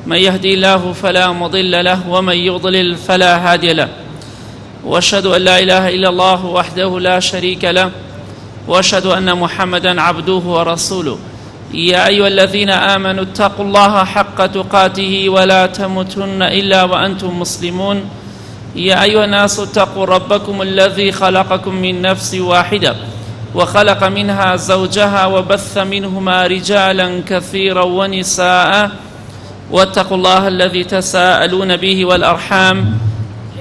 من يهدي الله فلا مضل له ومن يضلل فلا هادي له وأشهد أن لا إله إلا الله وحده لا شريك له وأشهد أن محمدا عبده ورسوله يا أيها الذين آمنوا اتقوا الله حق تقاته ولا تموتن إلا وأنتم مسلمون يا أيها الناس اتقوا ربكم الذي خلقكم من نفس واحدة وخلق منها زوجها وبث منهما رجالا كثيرا ونساء واتقوا الله الذي تساءلون به والأرحام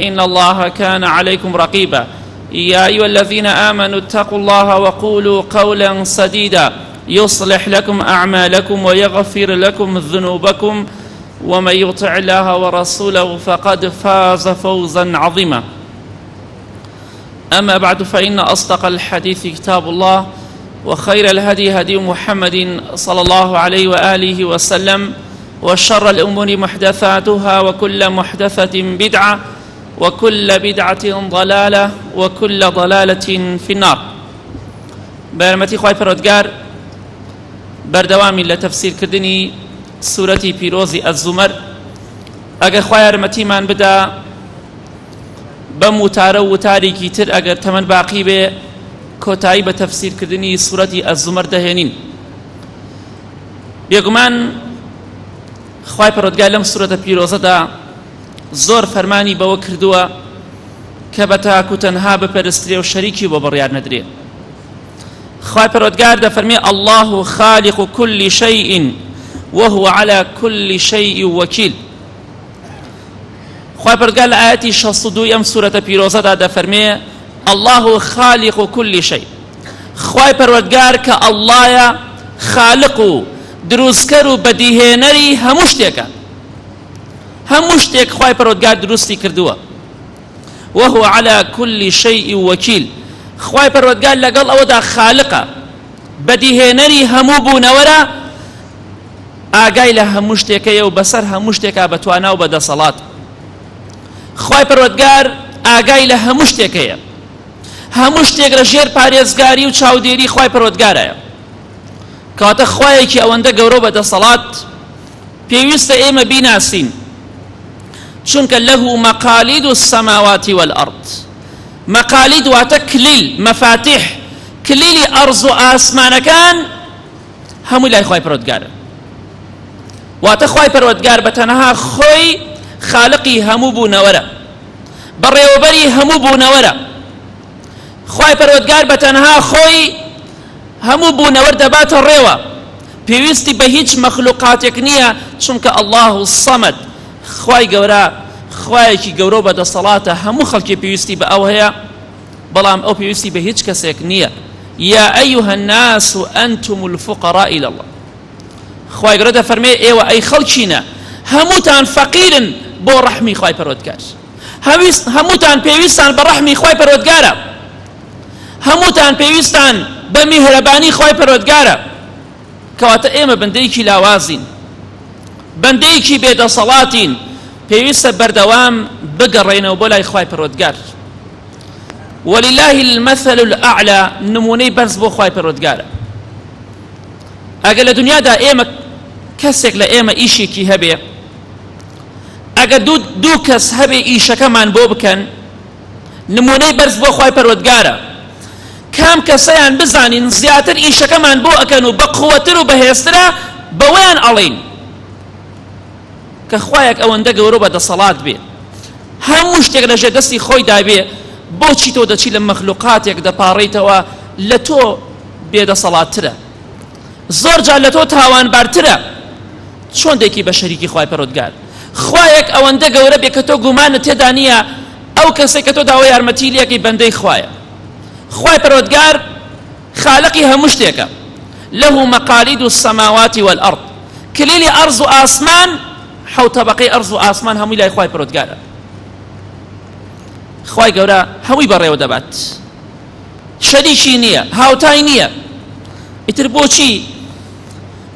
إن الله كان عليكم رقيبا يا أيها الذين آمنوا اتقوا الله وقولوا قولا سديدا يصلح لكم أعمالكم ويغفر لكم ذنوبكم ومن يطع الله ورسوله فقد فاز فوزا عظيما أما بعد فإن أصدق الحديث كتاب الله وخير الهدي هدي محمد صلى الله عليه وآله وسلم وشر الأمور محدثاتها وكل محدثة بدعة وكل بدعة ضلالة وكل ضلالة في النار. بارمتي خواهي پروردگار بردوامی لتفسير كردني سورة پیروزی الزمر اگر خواهی ارمتی من بدا بموتاره و تاریکی تر اگر تمن باقی به کۆتایی بە تەفسیر کردنی سوورەتی ئەززومەر دەهێنین. بێگومان خوای پەروەردگار لەم سوورەتە پیرۆزەدا زۆر فەرمانی بەوە کردووە کە بە تاک و تەنها بپەرسترێ و شەریکی بۆ بڕیار نەدرێ. خوای پەروەردگار دەفەرمێ الله خالق كل شيء وهو على كل شيء وكيل. خوای پەروەردگار لە ئاەتی 62 ئەم سوورەتە پیرۆزەدا دەفەرمێ الله خالق كل شيء. خوای پەروەردگار کە ئەڵڵایە خالق و دروستکەر و بەدیهێنەری هەموو شتێکە. هەموو شتێک خوای پەروەردگار دروستی کردووە. وهو على كل شيء وكيل. خوای پەروەردگار لەگەڵ ئەوەدا خالقە بەدیهێنەری هەموو بوونەوەرە ئاگای لە هەموو شتێکەیە و بەسەر هەموو شتێکا بەتوانا و بەدەسەڵات. خوای پەروەردگار ئاگای لە هەموو شتێکەیە. هەموو شتێک لە ژێر پارێزگاری و چاودێری خوای پەروەردگارایە. کەواتە خوایەکی ئەوەندە گەورە و بەدەسەڵات پێویستە ئێمە بیناسین، چونکە له مەقالید السەماوات والأرض. مەقالید واتە کلیل، مەفاتیح، کلیلی ئەرز و ئاسمانەکان هەمووی لای خوای پەروەردگارە. واتە خوای پەروەردگار بەتەنها خۆی خالقی هەموو بوونەوەرە، بەڕێوەبەری هەموو بوونەوەرە. خوای پەروەردگار بەتەنها خۆی هەموو بوونەوەر دەباتە ڕێوە، پێویستی بە هیچ مەخلوقاتێک نییە، چونکە الله الصەمەد خوای گەورە خوایەکی گەورە و بەدەسەڵاتە، هەموو خەڵکی پێویستی بە ئەو هەیە، بەڵام ئەو پێویستی بە هیچ کەسێک نییە. یا ئەیها الناس ئەنتم الفقراء إلى الله. خوای گەورە دەفەرمێ ئێوە ئەی خەڵکینە هەمووتان فەقیرن بۆ ڕەحمی خوای پەروەردگار. هەمووتان پێویستان بە ڕەحمی خوای پەروەردگارە. هەمووتان پێویستان بە میهرەبانی خوای پەروەردگارە. کەواتە ئێمە بەندەیەکی لاوازین، بەندەیەکی بێدەسەڵاتین، پێویستە بەردەوام بگەڕێنەوە بۆ لای خوای پەروەردگار. ولله المثل الأعلى. نمونەی بەرز بۆ خوای پەروەردگارە. ئەگەر لە دنیادا ئێمە کەسێک لە ئێمە ئیشێکی هەبێ، ئەگەر دوو کەس هەبێ ئیشەکەمان بۆ بکەن، نمونەی بەرز بۆ خوای پەروەردگارە. کام کەسەیان بزانین زیاتر ئیشەکەمان بۆ ئەکەن و بەقووەتر و بەهێزترە، بەوەیان ئەڵێین کە خوایەک ئەوەندە گەورە و بەدەسەڵات بێ، هەموو شتێک لەژێر دەستی خۆی دابێ، بۆچی تۆ دەچی لە مەخلوقاتێک دەپاڕیتەوە لە تۆ بێدەسەڵاتترە، زۆر جار لە تۆ تاوانبارترە، چۆن دەیکی بە شەریکی خوای پەروەردگار؟ خوایەک ئەوەندە گەورە بێ کە تۆ گومانت تێدا نییە ئەو کەسێک کە تۆ داوای یارمەتی لێکی بەندەی خوایە. خوای پەروەردگار خالقی هەموو شتێکە. له مەقالید السەماوات والأرض. کلیلی ئەرز و ئاسمان، حەوت تەبەقەی ئەرز و ئاسمان هەمووی لای خوای پەروەردگارە. خوای گەورە هەمووی بەڕێوە دەبات، شەریکی نییە، هاوتای نییە. ئیتر بۆچی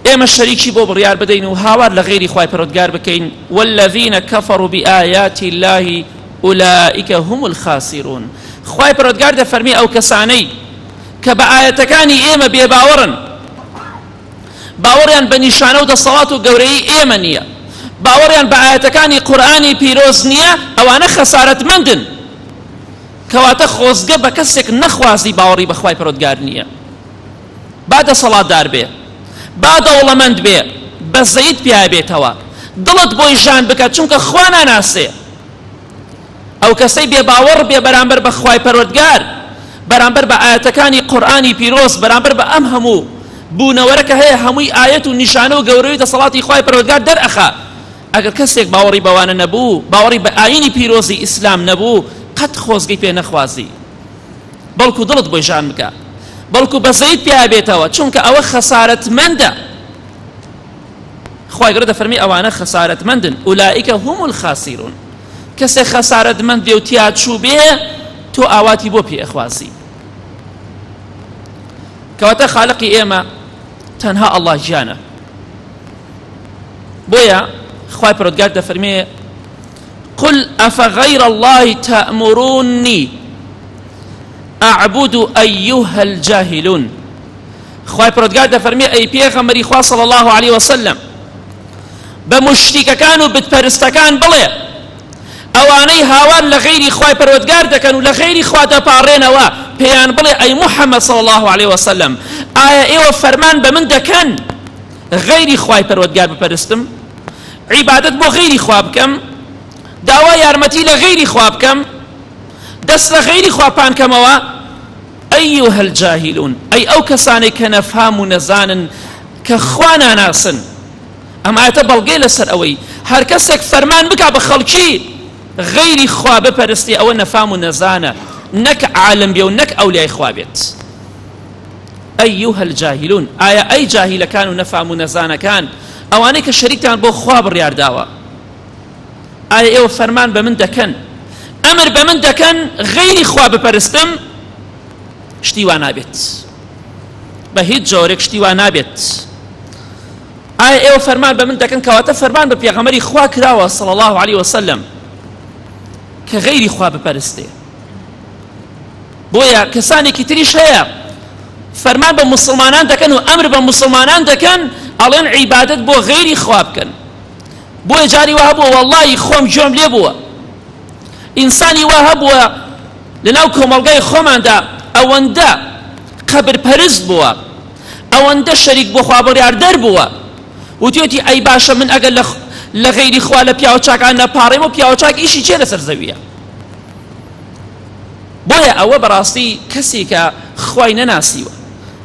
ئێمە شەریکی بۆ بڕیار بدەین و هاوار لە غەیری خوای پەروەردگار بکەین؟ والذین کەفەڕوا بآیات الله أولئك هم الخاسرون. خوای پەروەردگار دەفەرمێ ئەو کەسانەی کە بە ئاەتەکانی ئێمە بێباوەڕن، باوەڕیان بە نیشانە و دەسەڵات و گەورەی ئێمە نییە، باوەڕیان بە ئاەتەکانی قورئانی پیرۆز نییە ئەوانە خەسارەتمەندن کەواتە خۆزگە بە کەسێک نەخوازی باوەڕی بەخوای پەروەردگار نییە با دەسەڵاتدار بێ با دەوڵەمەند بێ بە زەید پیاە بێتەوە دڵت بۆی ژان بکات چونکە خوا ناناسێ ئەو کەسەی بێ باوەڕ بێ بەرامبەر بە خوای پەروەردگار بەرامبەر بە ئاەتەکانی قورئانی پیرۆز بەرامبەر بە ئەم هەموو بوونەوەرەکە هەیە هەمووی ئاەت و نیشانە و گەورەی دەسەڵاتی خوای پەروەردگار دەرئەخا ئەگەر کەسێک باوەڕی بەوانە نەبوو باوەڕی بە ئاینی پیرۆزی ئیسلام نەبوو قەت خۆزگەی پێ نەخوازی بەڵکو دڵت بۆی ژان بکە بەڵکو بە زەید پیا بێتەوە چونکە ئەوە خەسارەتمەندە خوای گەورە دەفەرمی ئەوانە خەسارەتمەندن ئولائیکە هم الخاسرون کەسێک خەسارەتمەند بێ و تیا چوو بێ تۆ ئاواتی بۆ پێ ئەخوازی کەواتە خالقی ئێمە تەنها ئەڵڵا گیانە بۆیە خوای پەروەردگار دەفەرمێ قل أفغير الله تأمروني أعبد أيها الجاهلون خوای پەروەردگار دەفەرمێ ئەی پێغەمبەری خوا صلی الله عليه وسلم بە موشریکەکان و بتپەرستەکان بڵێ ئەوانەی هاوار لە غەیری خوای پەروەردگار دەکەن و لە غەیری خوا دەپاڕێنەوە پێیان بڵێ ئەی محەممەد صلی الله عليه وسلم ئایا ئێوە فەرمان بە من دەکەن غەیری خوای پەروەردگار بپەرستم عیبادەت بۆ غەیری خوا بکەم داوا یارمەتی لە غەیری خوا بکەم دەست لە غەیری خوا پانکەمەوە ئەیها الجاهلون ئەی ئەو کەسانەی کە نەفام و نەزانن کە خوا ناناسن ئەم ئاەتە بەڵگەی لەسەر ئەوەی هەر کەسێک فەرمان بکا بە خەڵکی غەیری خوا بپەرستی ئەوە نەفام و نەزانە نەک عالم بێ و نەک ئەولیای خوا بێت ئەیها الجاهلون ئایا ئەی جاهیلەکان و نەفام و نەزانەکان ئەوانەی کە شەریکتان بۆ خوا بڕیارداوە ئایا ئێوە فەرمان بە من دەکەن ئەمر بە من دەکەن غەیری خوا بپەرستم شتی وا نابێت بە هیچ جۆرێک شتی وا نابێت ئایا ئێوە فەرمان بە من دەکەن کەواتە فەرمان بە پێغەمبەری خوا کراوە صلی الله عليه وسلم کە غەیری خوا بپەرستێ بۆیە کەسانێکی تریش هەیە فەرمان بە مسلمانان دەکەن و ئەمر بە مسلمانان دەکەن ئەڵێن عیبادەت بۆ غەیری خوا بکەن بۆیە جاری وا هەبووە وەڵڵاهی خۆم گوێم لێ بووە ئینسانی وا هەبووە لەناو کۆمەڵگای خۆماندا ئەوەندە قەبرپەرست بووە ئەوەندە شەریک بۆ خوا بڕیاردەر بووە وتێتی ئەی باشە من ئەگەر لە غەیری خوا لە پیاوە چاکان نەپاڕێمە و پیاوە چاک ئیشی چێ لەسەر زەویە بۆیە ئەوە بەڕاستی کەسی کە خوای نەناسیوە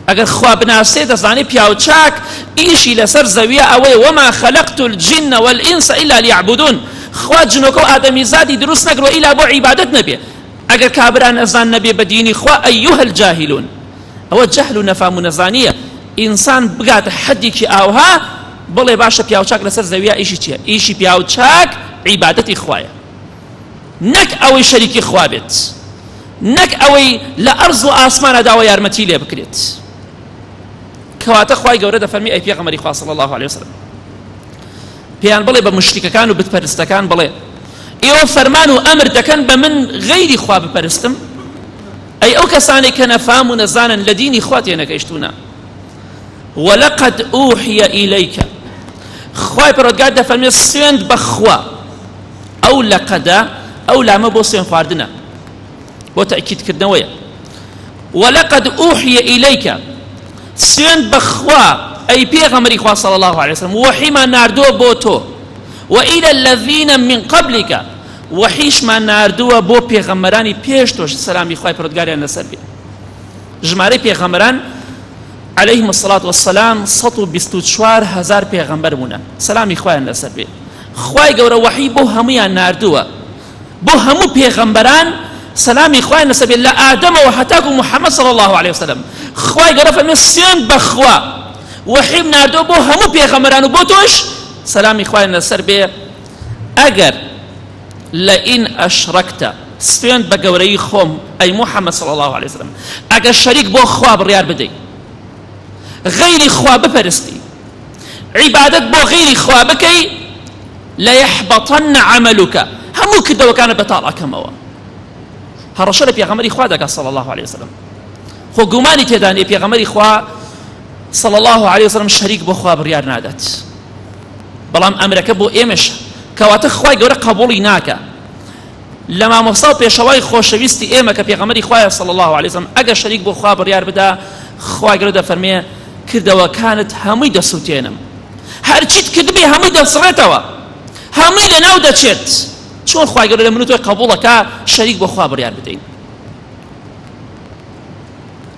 ئەگەر خوا بناسێ دەزانێت پیاو چاک ئیشی لەسەر زەویە ئەوەیە وما خەلەقت الجن والئینس إلا لیعبودون خوا جنۆکە و ئادەمی زادی دروست نەکردووە ئیلا بۆ عیبادەت نەبێ ئەگەر کابران ئەزان نەبێ بە دینی خوا ئەیها الجاهلون ئەوە جەهل و نەفام و نەزانیە ئینسان بگاتە حەدێکی ئاوها بڵێ باشە پیاو چاک لەسەر زەویە ئیشی چییە ئیشی پیاو چاک عیبادەتی خوایە نەک ئەوەی شەریکی خوا بێت نەک ئەوەی لە ئەرز و ئاسمانە داوە یارمەتی لێ بکرێت کەواتە خوای گەورە دەفەرمی ئەی پێغەمبەری خوا صلی الله عليه وسلم پێیان بڵێ بە موشریکەکان و بتپەرستەکان بڵێ ئێوە فەرمان و ئەمر دەکەن بە من غەیری خوا بپەرستم ئەی ئەو کەسانێک کە نەفام و نەزانن لە دینی خوا تێنەگەیشتوونە وەلەقەد ئوحیە ئیلەیکە خوای پەروەردگار دەفەرمێ سوێند بە خوا ئەو لەقەدە ئەو لامە بۆ سوێن خواردنە بۆ تەئکیدکردنەوەیە وەلەقەد ئوحیە ئیلەیکە سوێند بە خوا ئەی پێغەمبەری خوا صلی الله عليه وسلم وحیمان ناردووە بۆ تۆ وإلى الذين من قبلك وحیشمان ناردووە بۆ پێغەمبەرانی پێش تۆش سەلامی خوای پەروەردگاریان لەسەر بێ ژمارەی پێغەمبەران عليهم الصلاة والسلام 124,000 پێغەمبەر بوونە سەلامی خوایان لەسەر بێ خوای گەورە وحی بۆ هەمویان ناردووە بۆ هەموو پێغەمبەران سەلامی خوایان لەسەر بێ لە ئادەمەوە هەتاکو محەممەد صلی الله عليه وسلم خوای گەورە فەرمێ سوێند بە خوا وحیم ناردووە بۆ هەموو پێغەمبەران و بۆ تۆش سەلامی خوایان لەسەر بێ ئەگەر لئین ئەشرەکتە سوێند بە گەورەی خۆم ئەی محەممەد صلی الله عليه وسلم ئەگەر شەریک بۆ خوا بڕیار بدەی غەیری خوا بپەرستی عیبادەت بۆ غەیری خوا بکەی لەیەحبەطەن عەمەلوکە هەموو کردەوەکانت بەتاڵ ئەکەمەوە هەڕەشە لە پێغەمبەری خوا دەکات صلی الله عليه وسلم خۆ گومانی تێدا نیە پێغەمبەری خوا صلی الله عليه وسلم شەریک بۆ خوا بڕیار نادات بەڵام ئەمرەکە بۆ ئێمەش کەواتە خوای گەورە قبوڵی ناکە لە مامۆستا و پێشەوای خۆشەویستی ئێمە کە پێغەمبەری خوایە صلی الله علیه وسلم ئەگەر شەریک بۆ خوا بڕیار بدا خوای گەورە دەفەرمێ کردەوەکانت هەمووی دەسووتێنم هەرچیت کردبێ هەمووی دەسڕێتەوە هەمووی لەناو دەچێت چۆن خوای گەورە لە من و تۆی قبوڵەکە شەریک بۆ خوا بڕیار بدەین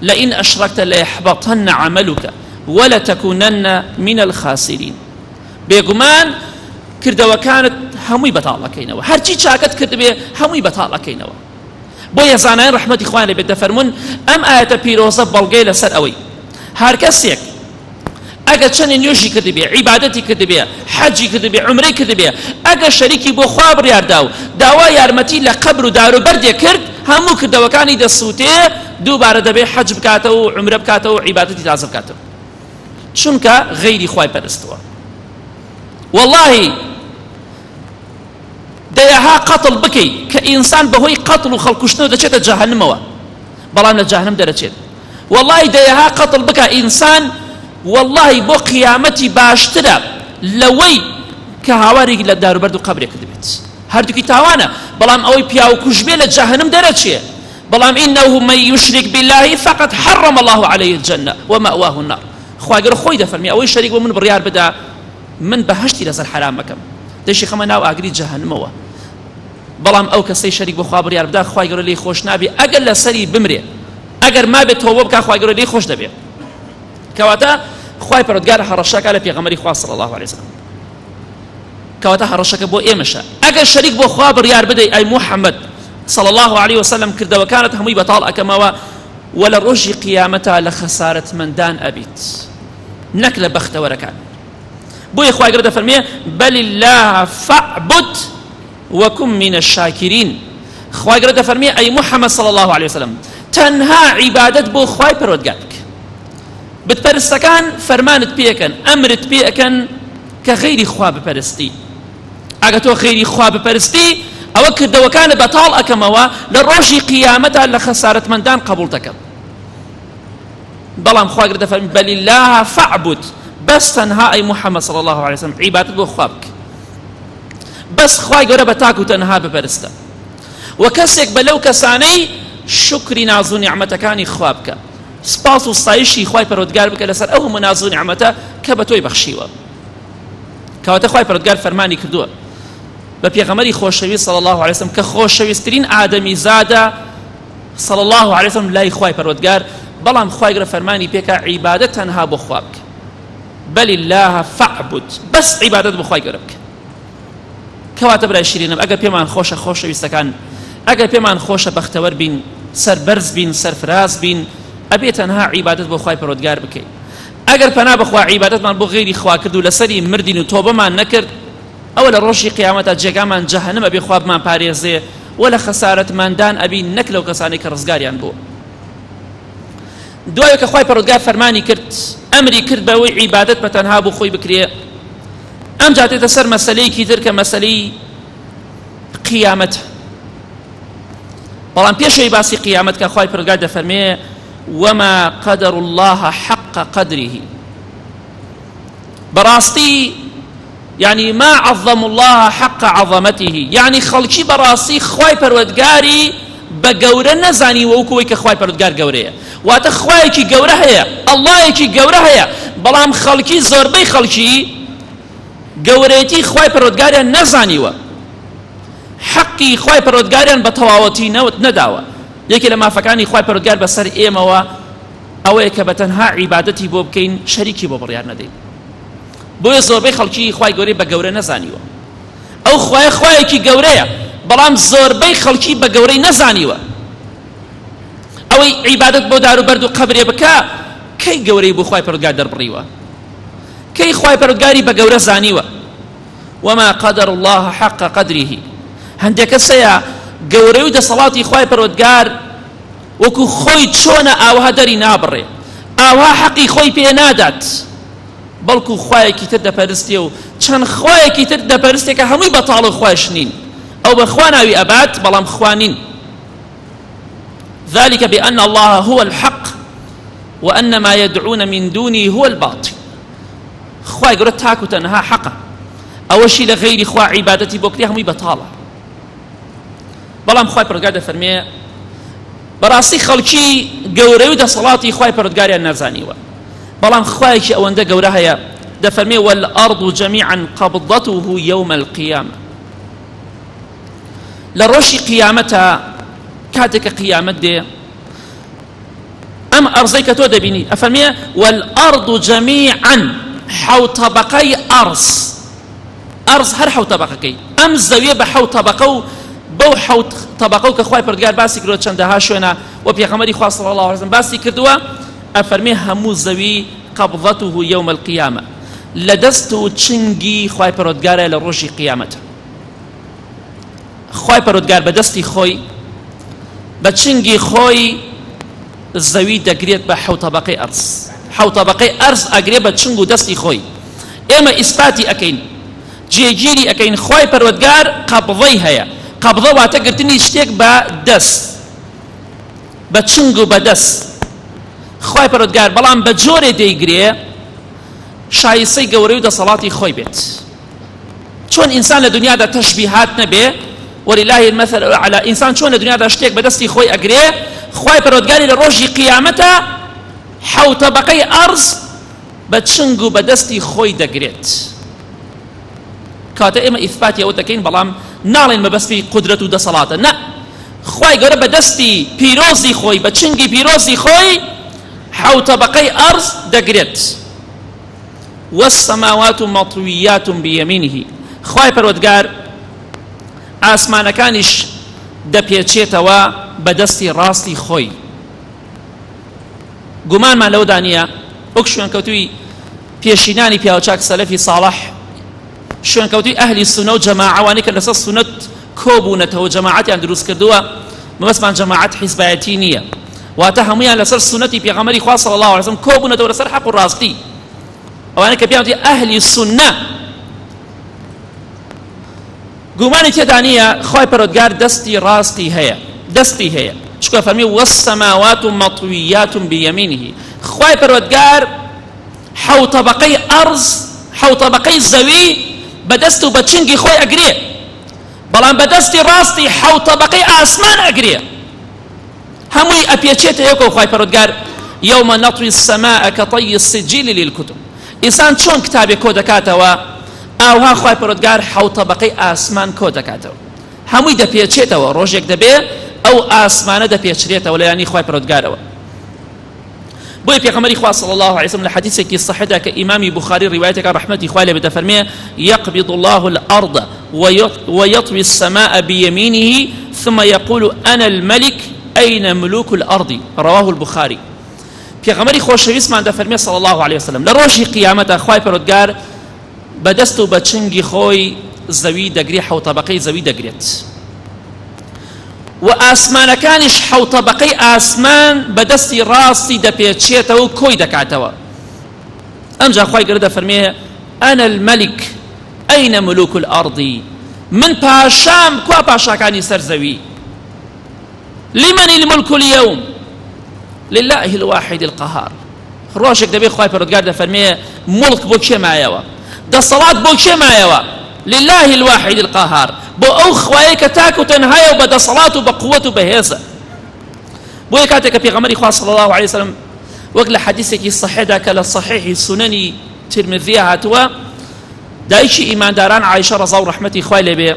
لئن أشركت ليحبطن عملك ولتكونن من الخاسرين بێگومان کردەوەکانت هەمووی بەتاڵەکەینەوە هەرچی چاکت کردبێ هەمووی بەتاڵەکەینەوە بۆیە زانایان ڕەحمەتی خوایان لێبێت دەفەرمون ئەم ئاەتە پیرۆزە بەڵگەی لەسەر ئەوەی هەر کەسێک ئەگەر چەندی نوێژی کردبێ عیبادەتی کردبێ حەجی کردبێ عومرەی کردبێ ئەگەر شەریکی بۆ خوا بڕیاردا و داوای یارمەتی لە قەبر و داروبەردێ کرد هەموو کردەوەکانی دەسووتێ دووبارە دەبێ حەج بکاتەوە و عومرە بکاتەوە و عیبادەتی تازە بکاتەوە چونکە غەیری خوای پەرستووە والله دەیەها قەتڵ بکەی کە ئینسان بەهۆی قەتڵ و خەڵکوشتنەوە دەچێتە جەهەنەمەوە بەڵام لە جەهەنەم دەرەچێت والله دەیەها قەتڵ بکە ئینسان والله بۆ قیامەتی باشترە لەوەی کە هاوارێکی لە داروبەرد و قەبرێک دەبێت هەردووکی تاوانە بەڵام ئەوەی پیاو کوژبێ لە جەهەنەم دەرەچێ بەڵام إنه من يشرك بالله فقد حرم الله عليه الجنة ومأواه النار خوای گەورە خۆی دەفەرمێ ئەوەی شەریک بۆ من بڕیار بدا من بەهەشتی لەسەر حرام مەکەم دەیشی خەمە ناو ئاگری جەهەنەمەوە بەڵام ئەو کەسەی شەریک بۆ خوا بڕیار بدا خوای گەورە لێی خۆش نابێ ئەگەر لەسەری بمرێ ئەگەر مابێت تۆبە بکات خوای گەورە لێی خۆش دەبێت کەواتە خوای پەروەردگار هەڕەشەکە لە پێغەمبەری خوا صلی الله علیه وسلم کەواتە هەڕەشەکە بۆ ئێمەشە ئەگەر شەریک بۆ خوا بڕیار بدەی ئەی محەممەد صلى الله عليه وسلم کردەوەکانت هەمووی بەتاڵ ئەکەمەوە وە لە ڕۆژی قیامەتە لە خەسارەتمەندان ئەبیت نەک لە بەختەوەرەکان بۆیە خوای گەورە دەفەرمێ بل الله فاعبد وكن من الشاكرين خوای گەورە دەفەرمێ ئەی محەممەد صلى الله عليه وسلم تەنها عیبادەت بۆ خوای پەروەردگار بکە بتپەرستەکان فەرمانت پێەکەن ئەمرت پێەکەن کە غەیری خوا بپەرستی ئەگە تۆ غەیری خوا بپەرستی ئەوە کردەوەکانە بەتاڵ ئەکەمەوە لە ڕۆژی قیامەتە لە خەسارەتمەندان قبول دەکەم بەڵام خوای گەورە دەفەرمێ بل الله فاعبد بەس تەنها ئەی محەممەد صلی الله عليه وسلم عیبادەت بۆ خوا بکە بەس خوای گەورە بە تاک و تەنها بپەرستە و کەسێک بەلەو کەسانەی شکری ناز و نیعمەتەکانی خوا بکە سپاس و ستایشی خوای پەروەردگار بکە لەسەر ئەو هەموو ناز و نیعمەتە کە بە تۆی بەخشیوە کەواتە خوای پەروەردگار فەرمانی کردووە بە پێغەمبەری خۆشەویست صلی الله عليه وسلم کە خۆشەویستترین ئادەمی زادە صلی الله عليه وسلم لای خوای پەروەردگار بەڵام خوای گەورە فەرمانی پێکا عیبادەت تەنها بۆ خوا بکە بل الله فاعبد بەس عیبادەت بۆ خوای گەورە بکە کەواتە برای شیرینم ئەگەر پێمان خۆشە خۆشەویستەکان ئەگەر پێمان خۆشە بەختەوەر بین سەربەرز بین سەرفراز بین ئەبێ تەنها عیبادەت بۆ خوای پەروەردگار بکەین ئەگەر پەنا بخوا عیبادەتمان بۆ غەیری خوا کرد و لەسەری مردین و تۆبەمان نەکرد ئەوە لە ڕۆژی قیامەتە جێگامان جەهەنەم ئەبێ خوا بمان پارێزێ و لە خەسارەتمەندان ئەبی نەک لەو کەسانەی کە ڕزگاریان بووە دوایە کە خوای پەروەردگار فەرمانی کرد ئەمری کرد بەوەی عیبادەت بە تەنها بۆ خۆی بکرێ ئەم جاتێتە سەر مەسەلەیەکی تر کە مەسەلەی قیامەت بەڵام پێشەوەی باسی قیامەت کە خوای پەروەردگار دەفەرمێ وما قدر الله حق قدره براستي يعني ما عظم الله حق عظمته يعني خلقي براستي خواي پروردگاري بگەورە نەزانی وەکوەوەی کە خوای پەروەردگار گەورەیە واتە خوایەکی گەورە هەیە ئەڵڵایەکی گەورە هەیە بەڵام خەڵکی زۆربەی خەڵکی گەورەیەتی خوای پەروەردگاریان نەزانیوە حەقی خوای پەروەردگاریان بە تەواوەتی نەداوە یەکێ لە مافەکانی خوای پەروەردگار بەسەر ئێمەوە ئەوەیە کە بە تەنها عیبادەتی بۆ بکەین شەریکی بۆ بڕیار نەدەین بۆیە زۆربەی خەڵکی خوای گەورەی بە گەورە نەزانیوە ئەو خوایەکی گەورەیە بەڵام زۆربەی خەڵکی بە گەورەی نەزانیوە ئەوەی عیبادەت بۆ داروبەرد و قەبرێ بکە کەی گەورەی بۆ خوای پەروەردگار دەربڕیوە کەی خوای پەروەردگاری بە گەورە زانیوە وما قدر الله حق قدره هەندێک کەسەیە گەورەی و دەسەڵاتی خوای پەروەردگار وەکو خۆی چۆنە ئاوها دەری نابڕێ ئاوها حەقی خۆی پێ نادات بەڵکو خوایەکی تر دەپەرستێ و چەند خوایەکی تر دەپەرستێ کە هەمووی بەتاڵ و خوایش نین ئەو بە خوا ناوی ئەبات بەڵام خوا نین ذلك بأن الله هو الحق وأن ما يدعون من دونه هو الباطل خوای گەورە تاک و تەنها حەقە ئەوەشی لە غەیری خوا عیبادەتی بۆ کردی هەمووی بەتاڵە. بەڵام خوای پەروەردگار دەفەرمێ بەڕاستی خەڵکی گەورەی و دەسەڵاتی خوای پەروەردگاریان نازانیوە، بەڵام خوایەکی ئەوەندە گەورە هەیە دەفەرمێ والأرض جميعا قبضته يوم القيامة. لە ڕۆژی قیامەتە کاتێککە قیامەت دێ ئەم ئەرزەی کە تۆ دەبینی ئەفەرمێ والأرض جميعا حەوت طەبەقەی ئەرز هەر حەوت طەبەقەکەی ئەم زەویە بە حەوت طەبەقە و بەو حەوت طەبەقە و کە خوای پەروەردگار باسی کردووە چەندەها شوێنە و پێغەمبەری خوا صلی الله علیه وسلم باسی کردووە ئەفەرمێ هەموو زەوی قبضته يوم القيامة لە دەست و چنگی خوای پەروەردگارە لە ڕۆژی قیامەتە. خوای پەروەردگار بە دەستی خۆی بە چنگی خۆی زەوی دەگرێت بە حەوت طەبەقەی ئەرز، حەوت طەبەقەی ئەرز ئەگرێت بە چنگ و دەستی خۆی. ئێمە ئیسپاتی ئەکەین، جێگیری ئەکەین خوای پەروەردگار قەبضەی هەیە. قەبضە واتە گرتنی شتێک بە دەست، بە چنگ و بە دەست. خوای پەروەردگار بەڵام بە جۆرێ دەیگرێ شایستەی گەورەی و دەسەڵاتی خۆی بێت. چۆن ئینسان لە دنیادا تەشبیهات نەبێ، ولله المثل الأعلى، ئینسان چۆن لە دنیادا شتێک بە دەستی خۆی ئەگرێ، خوای پەروەردگاری لە ڕۆژی قیامەتە حەوت طەبەقەی ئەرز بە چنگ و بە دەستی خۆی دەگرێت. کاتە ئێمە ئیثباتی ئەوە دەکەین، بەڵام ناڵێن بەبەستی قودرەت و دەسەڵاتە، نە، خوای گەورە بە دەستی پیرۆزی خۆی بە چنگی پیرۆزی خۆی حەوت طەبەقەی ئەرز دەگرێت. والسماوات مطويات بيمينه، خوای پەروەردگار ئاسمانەکانیش دەپێچێتەوە بە دەستی ڕاستی خۆی. گومانمان لەو دانیە وەک شوێنکەوتووی پێشینانی پیاوچاک سەلەفی ساڵح، شوێنکەوتووی ئەهلی سونە و جەماعەوانی کە لەسەر سونەت کۆبوونەتەوە جەماعەتیان دروست کردووە، مەبەستمان جەماعەت حیزبایەتی نییە، واتە هەموویان لەسەر سونەتی پێغەمبەری خوا صلی الله علیه وسلم کۆبوونەتەوە لەسەر حەق و ڕاستی. ئەوانە کە پێیان وتی ئەهلی سونە، گومانی تێدا نییە خوای پەروەردگار دەستی ڕاستی هەیە، دەستی هەیە، چونکە فەرمی والسماوات مطويات بيمينه. خوای پەروەردگار حەوت طەبەقەی ئەرز، حەوت طەبەقەی زەوی بە دەست و بە چنگی خۆی ئەگرێ، بەڵام بە دەستی ڕاستی حەوت طەبەقەی ئاسمان ئەگرێ، هەمووی ئەپێچێتە یەکەوە. خوای پەروەردگار یومە نەطوی السەماء کەطەی السجیل للکتب، ئینسان چۆن کتابێک کۆ دەکاتەوە ئاوها خوای پەروەردگار حەوت طەبەقەی ئاسمان کۆ دەکاتەوە، هەمووی دەپێچێتەوە، ڕۆژێک دەبێ ئەو ئاسمانە دەپێچرێتەوە لە یانی خوای پەروەردگارەوە. بۆی پێغەمبەری خوا صلی الله علیه وسلم لە حەدیثێکی صحیحدا کە ئیمامی بوخاری ڕیوایەتەکە ڕەحمەتی خوای لێ بێ دەفەرمێ يقبض الله الأرض ويطوي السماء بيمينه ثم يقول أنا الملك أين ملوك الأرض، رواه البخاري. پێغەمبەری خۆشەویستمان دەفەرمێ صلی الله علیه وسلم لە ڕۆژی قیامەتە خوای پەروەردگار بە دەست و بە چنگی خۆی زەوی دەگرێ، حەوت طەبەقەی زەوی دەگرێت، و ئاسمانەکانیش حەوت طەبەقەی ئاسمان بە دەستی ڕاستی دەپێچێتەوە و کۆی دەکاتەوە. ئەمجا خوای گەورە دەفەرمێ أنا الملك أين ملوك الأرض، من پاشام کوا پاشاکانی سەر زەوی، لمن الملك اليوم لله الواحد القهار. ڕۆژێک دەبێ خوای پەروەردگار دەفەرمێ مڵک بۆ کێ مایەوە، دەسەڵات بۆ کێ مایەوە، لله الواحد القهار، بۆ ئەو خوایە کە تاک و تەنهایە و بە دەسەڵات و بە قووەت و بەهێزە. بۆیە کاتێک کە پێغەمبەری خوا صلی الله علیه وسلم وەک لە حەدیثێکی صحیحدا کە لە صحیحی سونەنی ترمذیە هاتووە، دایکی ئیمانداران عایشە ڕەزا و ڕەحمەتی خوای لێ بێ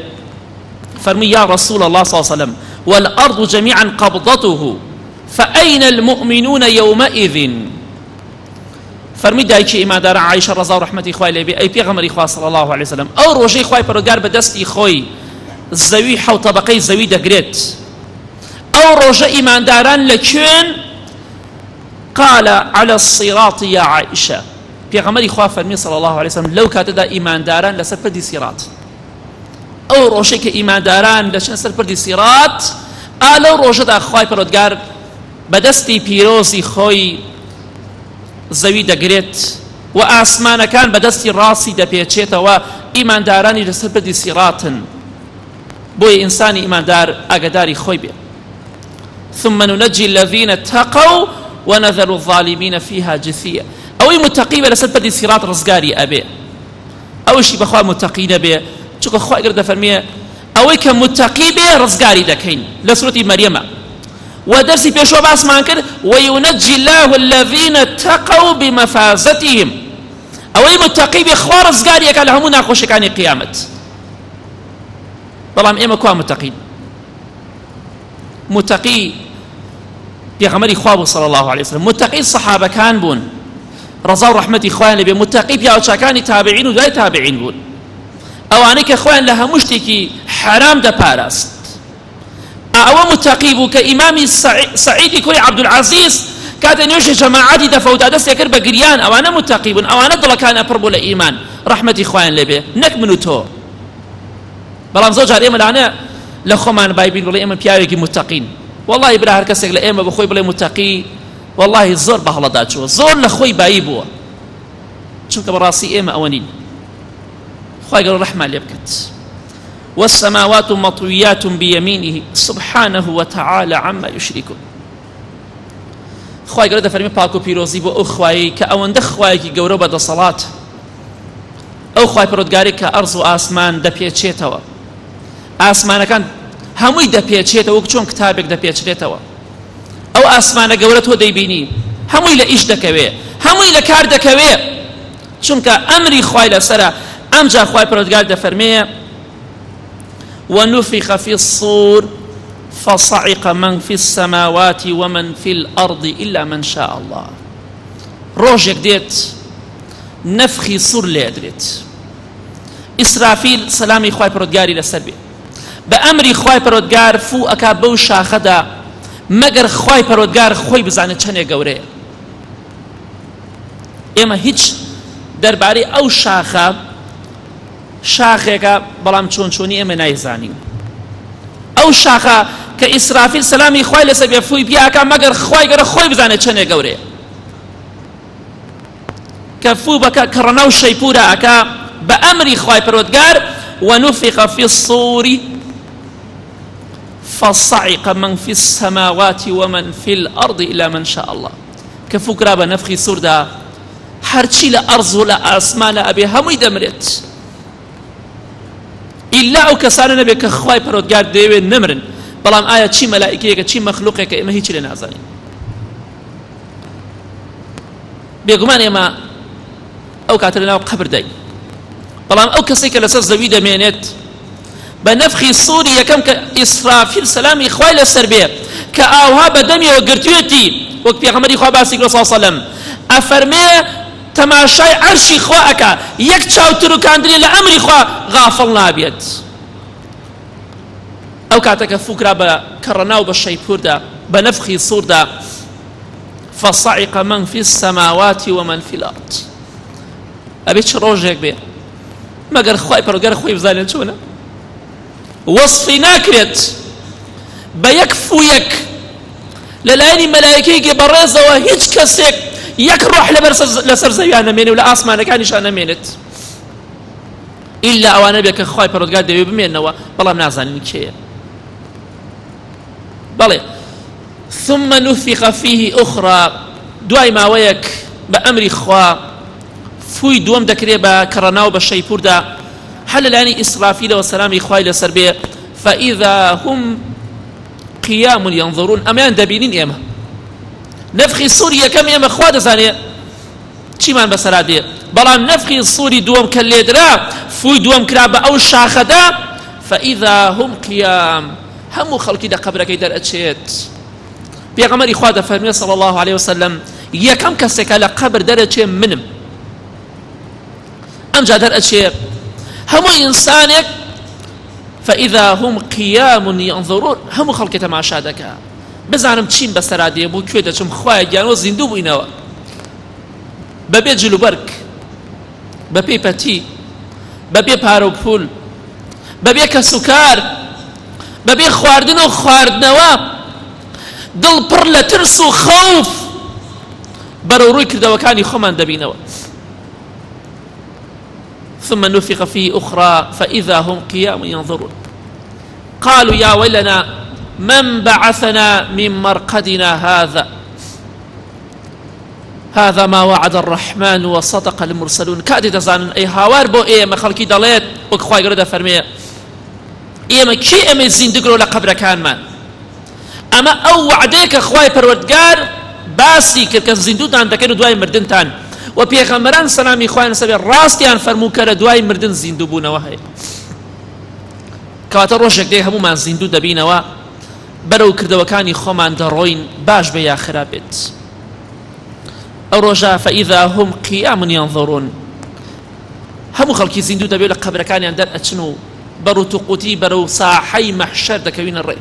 فەرمی یا رسول الله صلی الله علیه وسلم والأرض جميعا قبضته فأين المؤمنون يومئذ. فەرمی دایکی ئیمانداران عایشە ڕەزا و ڕەحمەتی خوای لێ بێ ئەی پێغەمبەری خوا صلی الله علیه وسلم ئەو ڕۆژەی خوای پەروەردگار بە دەستی خۆی زەوی حەوت طەبەقەی زەوی دەگرێت، ئەو ڕۆژە ئیمانداران لەکوێن؟ قال على الصراط يا عائشة. پێغەمبەری خوا فەرمی صلی الله علیه وسلم لەو کاتەدا ئیمانداران لەسەر پردی سیرات، ئەو ڕۆژەی کە ئیمانداران دەچنە سەر پردی سیرات، لەو ڕۆژەدا خوای پەروەردگار بە دەستی پیرۆزی خۆی زەوی دەگرێت و ئاسمانەکان بە دەستی ڕاستی دەپێچێتەوە، ئیماندارانی لەسەر پردی سیراتن. بۆیە ئینسانی ئیماندار ئاگاداری خۆی بێ. ثم ننجي الذين اتقوا ونذر الظالمين فيها جثيا. ئەوەی متقی بە لەسەر پردی سیرات ڕزگاری ئەبێ، ئەوشی بەخوا متەقی نەبێ چونکە خوا گەر دەفەرمێ ئەوەی کە متەقی بێ ڕزگاری دەکەین لە سورەتی مەریەمە ودرسي بيشو باس ما كر وينجي الله الذين اتقوا بمفازتهم أوي متقي بخوار رزقاري قال هم ناقوش كان قيامة بلام إما كوا متقين متقي بيغمري خواب صلى الله عليه وسلم متقي الصحابة كان بون رضا ورحمة إخوان لبي متقي بيا وشاكاني تابعين وداي تابعين بون أوانيك إخوان لها مشتكي حرام دا باراست أو متقيب كإمام سعيد كوري عبد العزيز كاتن يوشي جماعتي دفوتا دست يكر بقريان أو أنا متقيب أو أنا ضل كان أبربو لإيمان رحمة إخوان لبي نكمنو تو بلام زوجها الإيمان أنا لخمان بايبين ولا إيمان بياويكي متقين والله برا هركسك لإيمان بخوي بلا متقي والله زور بهلا داتشو زور لخوي بايبو شوك براسي إيمان أوانين خوي قالوا رحمة ليبكت والسماوات مطويات بيمينه سبحانه وتعالى عما يشركون خواهي قرد فرمي باكو بيروزي بو أخواهي كأوند خواهي كي قورو بدا صلاة أو خواهي پرودگاري كأرض و آسمان دا بيچيتوا آسمان كان هموي دا بيچيتوا وكچون كتابك دا بيچيتوا أو آسمان قورتو دي بيني هموي لإيش دكوي هموي لكار دكوي چونك أمري خواهي لسرا أمجا خواهي پرودگار دا فرمي ونفخ في الصور فصعق من في السماوات ومن في الأرض إلا من شاء الله روجك ديت نفخي صور ليدريت إسرافيل سلامي خواهي پرودگاري لسربي بأمري خواهي پرودگار فو أكابو شاخدا مگر خواهي پرودگار خوي بزانه چنه قوره إما هيچ درباري أو شاخه شاخێکە بەڵام چۆنچۆنی ئێمە نایزانین ئەو شاخە کە ئیسرافیل سەلامی خوای لەسەر بێ فووی پیاکە مەگەر خوای گەرە خۆی بزانێت چەندێ گەورەیە کە فوو بەکە کە ڕەناو شەیپورە ئەکا بە ئەمری خوای پەروەردگار ونفخ في الصور فصعق من في السماوات ومن في الأرض إلا من شاء الله کە فوو کرا بە نەفخی سووردا هەرچی لە ئەرز و لە ئاسمانە ئەبێ هەمووی دەمرێت إلا أو كسان نبي كخواي پرودگار ديوي نمرن بلام آية چي ملائكية چي مخلوقية إما هيچ لنازانين بيقومان إما أو كاتلنا قبر داي بلام أو كسيك لسر زوي دمينت بنفخي صوري يكم كإسرافيل سلامي خواي لسر بيه كآوها بدمي وقرتويتي وقت بيغمري خواه باسيك صلى الله عليه وسلم أفرمي تماشای عرشی خوا ئەکا یەک چاوتر و کاندرێ لە ئەمری خوا غافڵ نابێت ئەو کاتەکە فوکرا بە کەڕەناو بە شەیپوردا بە نەفخی سووردا فصعق من في السماوات ومن في الأرض ئەبێ چ ڕۆژێک بێ مەگەر خوای پەروەردگار خۆی بزانێت چۆنە وەصفی ناکرێت بە یەک فوویەک لەلایەنی مەلایکەیەکی بەڕێزەوە هیچ کەسێک يك روح لسر زويانا ميني ولا آسمان كانش أنا مينت إلا أوانا بيك خواي پرودگار ديوي بمينوا والله منازانين كيه بلي ثم نفخ فيه أخرى دواي ما ويك بأمر خوا فوي دوم دكري بكرناو بالشيپور دا حل لاني إسرافيل والسلام خواي لسر بيه فإذا هم قيام ينظرون أمان دبينين إيما نفخي سوريا كم يا مخواد ثانية شي ما بسرادي بلام نفخي الصوري دوم كالليدرا فوي دوم كرابة أو شاخدا فإذا هم قيام هم خلقي دا قبرك يدر أتشيت بيغمر إخواد فرمي صلى الله عليه وسلم يا كم كسك على قبر درجة منم أمجا در أتشيت هم إنسانك فإذا هم قيام ينظرون هم خلقي تماشادك بزانم چیم بەسەرادێ بۆ کوێ دەچم خوایە گیانەوە زیندوو بووینەوە بەبێ جل و بەرگ بەپێی پەتی بەبێ پارە و پول بەبێ کەس و کار بەبێ خواردن و خواردنەوە دڵ پڕ لە ترس و خەوف بەرەو ڕووی کردەوەکانی خۆمان دەبینەوە ثم نفخ فيه أخرى فإذا هم قيام ينظرون قالوا يا ويلنا من بعثنا من مرقدنا هذا هذا ما وعد الرحمن وصدق المرسلون. كادي دزانن اي هاوار بو ايما خلقي دليت وكخواي قرده فرمي ايما كي ايما زندقرو لقبر كان من اما او وعديك خواي پروردگار باسي كركا زندو دان دكينو دواي مردن تان و پیغمبران سلامي خواي نسبي راستيان فرمو كره دواي مردن زندو بونا وهي كواتا روشك دي همو من زندو دبينوا برو كردوكاني خومان دروين باش بيا خرابت الرجاء فإذا هم قيام ينظرون هم خلقي زندو دبيو لقبر كان يندر اتشنو برو تقوتي برو ساحي محشر دكوين الرئي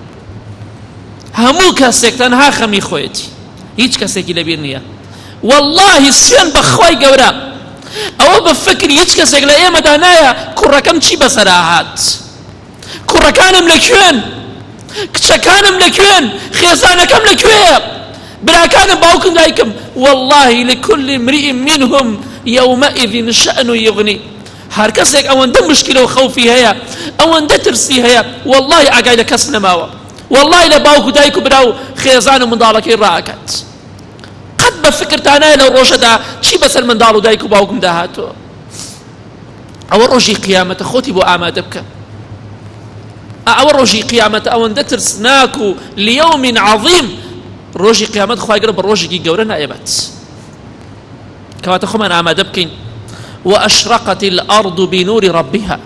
همو كاسيك تنها خمي خويتي هيج كاسيكي لبيرنيا والله سيان بخواي قورا او بفكر هيج كاسيك لأيما دانايا كركم چي بسراهات كركانم لكوين كتشكانم لكوين خيزانكم لكوين براكان باوكم دايكم والله لكل امرئ منهم يومئذ شأن يغني هر كسيك او انده مشكلة وخوفي هيا او انده ترسي هيا والله اقايد كس نماوا والله لباوكو دايكو براو خيزان من دالك الراكت قد بفكر تانايا لو روشة دا چي بسر من دالو دايكو باوكم داهاتو او روشي قيامة خوتي بو آماد بك او روشي قيامة او انده ترسناكو ليوم عظيم روجي قيامت خواهي قرب روجي قورنا ايبات كواتا خمان آماد بكين وأشرقت الأرض بنور ربها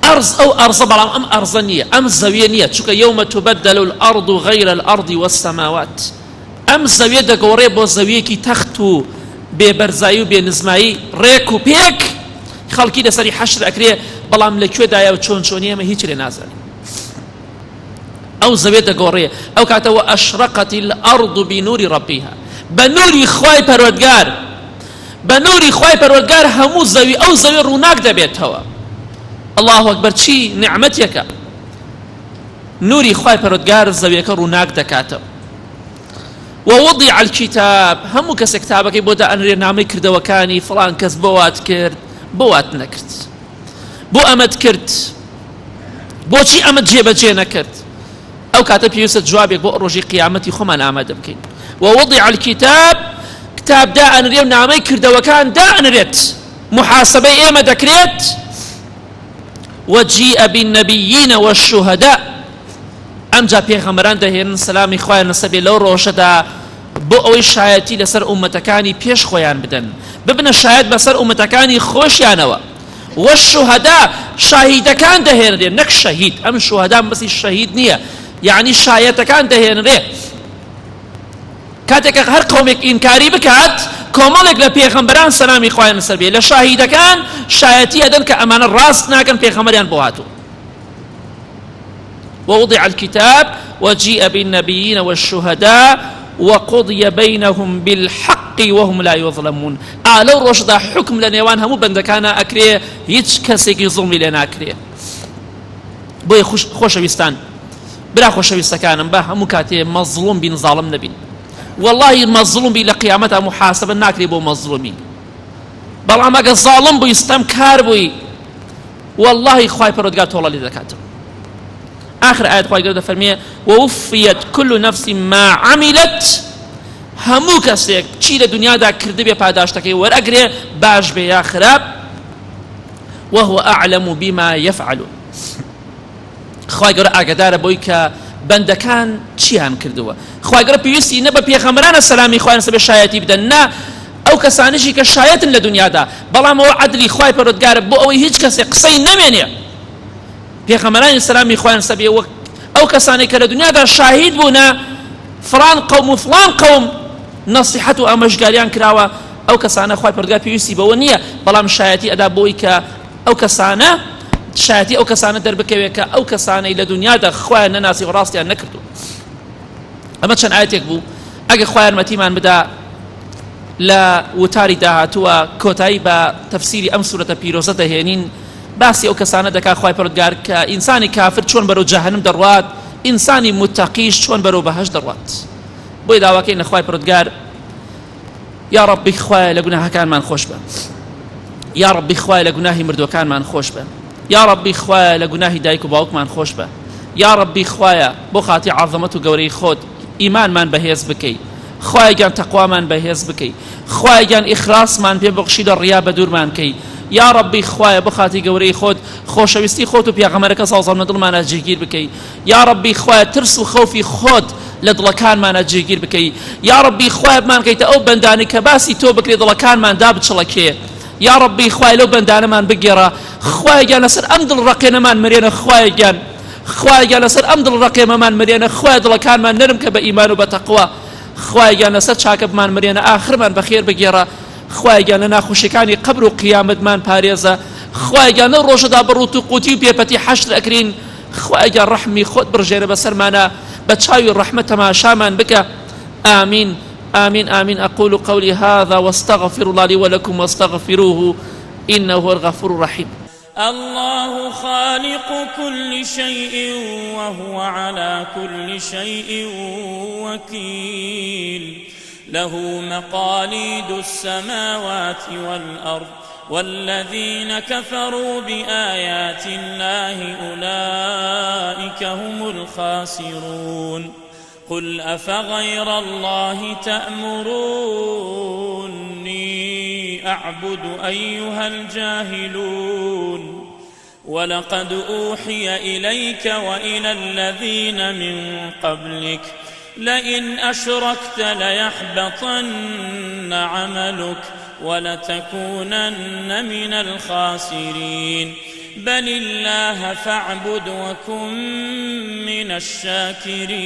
أرز أو أرز بلام أم أرزانية أم زاوية شوك يوم تبدل الأرض غير الأرض والسماوات أم زاوية دا قوري بو زاوية كي تختو ببرزايو بنزمايي ريكو بيك خلقي دا سري حشر أكريه بلام لكوه دايا وچون چونيه ما هيچ لنازل أو زاوية دا قوري أو كاتا وأشرقت الأرض بنور ربها بنوري خواي پروردگار بنوري خواي پروردگار همو زاوي أو زاوية روناك دا بيت هوا الله أكبر چي نعمتك نوري خواي پروردگار زاوية روناك دا كاتا ووضع الكتاب همو كس كتابك بودا أن رنامي كرد وكاني فلان كس بوات كرد بوات نكرد بو أمد كرد بو چي أمد جيبا جينا كرد أو كاتب يوسف جوابك بو روجي قيامتي خمان آمد بكين ووضع الكتاب كتاب دا أن ريم نامي كرد وكان دا أن ريت محاسبة إيما دكريت وجيء بالنبيين والشهداء أمجا بيغمران دهين سلامي خواهي نسبي لو روشدا بو أوي شايتي لسر أمتكاني بيش خويان بدن ببن الشايت بسر أمتكاني خوشيانوا والشهداء شاهد كان دهين دي نك شهيد أم الشهداء بس الشهيد نية يعني شايت كان دهين دي كاتك هر قومك إنكاري بكات كومالك لبيغمبران سلامي خواهي نسبي لشاهد كان شايتي أدن كأمان الراس ناكن بيغمبران بوهاتو ووضع الكتاب وجيء بالنبيين والشهداء وقضي بينهم بالحق وهم لا يظلمون لو رشد حكم لنيوان همو بندكانا أكريه هيج كسيكي ظلمي لنا أكريه بوي خوشويستان برا خوشويستكانم با همو كاتيه مظلوم بين ظالم نبين والله مظلوم بي لقيامتها محاسبة ناكري بو مظلومين بل أما ظالم بو يستمكار بوي والله خواهي پرودگار طولة لذكاتم آخر آية خواهي قرد فرمية ووفيت كل نفس ما عملت همو كسيك چي لدنيا دا كرد بي پاداشتكي ورأقري باش بي يا خراب وهو أعلم بما يفعلون خواهي قرد آقدار بويك بندكان چيان كردوا خواهي قرد بيوسي نبا بيغمران السلامي خواهي نسبي شايتي بدنا أو كسانشي كشايت لدنيا دا بلا مو عدلي خواهي پرودگار بو أوي هيج كسي قصي نمينيه پیغمبران اسلامی خوان سبی او کسانی که لدنیا دا شاهد بونا فلان قوم و فلان قوم نصیحت و امشگاریان کراوه او کسانه خواه پرودگار پیوستی بونیه بلام شایتی ادا بوی که او کسانه شایتی او کسانه در بکوی که او کسانه لدنیا دا خواه نناسی و راستیان نکردو اما چند آیتیک بو اگه خواه ارمتیمان بدا لوتاری داهاتوا کوتایی با تفسیری ام سورة پیروزه دهینین باسی او کسانه دکا خواهی پرودگار که انسانی کافر چون برو جهنم دروات انسانی متقیش چون برو بهش دروات بوی داواکی این خواهی پرودگار یا ربی خواهی لگناه کان من خوش بم یا ربی خواهی لگناهی مردو کان من خوش بم یا ربی خواهی لگناهی دایک و باوک من خوش بم یا ربی خواهی بو خاطی عظمت و گوری خود ایمان من بهیز بکی خوایگیان تەقوامان بەهێز بکەی، خوایگیان ئیخلاسمان پێ بەخشی لە ڕیا بە دوورمان کەی. یا ربی خوایە بخاتی گەورەی خۆت خۆشەویستی خۆت و پێغەمبەرەکە ساڵزان دڵمانە جێگیر بکەی. یا ربی خوایە ترس و خەوفی خۆت لە دڵەکانمانە جێگیر بکەی. یا ربی خوایە بمان کەیتە ئەو بەندانی کە باسی تۆ بکرێت دڵەکانمان دابچڵەکێ. یا ربی خوای لەو بەندانەمان بگێڕە، خوایگیان لەسەر ئەم دڵڕەقێنەمان مرێنە، خوایگیان لەسەر ئەم دڵڕەقێمەمان مرێنە، خوای دڵەکانمان نەرم کە بە ئیمان و بە تەقوا، خوایگیان لەسەر چاکە بمان مرێنە، ئاخرمان بەخێر بگێڕە، خوایگیان لە ناخوشیەکانی قبر و قیامەتمان پارێزە، خوایگیان لەو ڕۆژەدا بەڕوت و قوتی و پێپەتی حەشر ئەکرین، خوایگیان ڕەحمی خۆت بڕژێرە بەسەرمانە، بە چاوی ڕەحمەت تەماشامان بکە. آمين آمين آمين. أقول قولي هذا واستغفر الله لي ولكم واستغفروه إنه هو الغفور الرحيم. الله خالق كل شيء وهو على كل شيء وكيل، له مقاليد السماوات والأرض، والذين كفروا بآيات الله أولئك هم الخاسرون. قل أفغير الله تأمروني أعبد أيها الجاهلون؟ ولقد أوحي إليك وإلى الذين من قبلك لئن أشركت ليحبطن عملك ولتكونن من الخاسرين. بل الله فاعبد وكن من الشاكرين.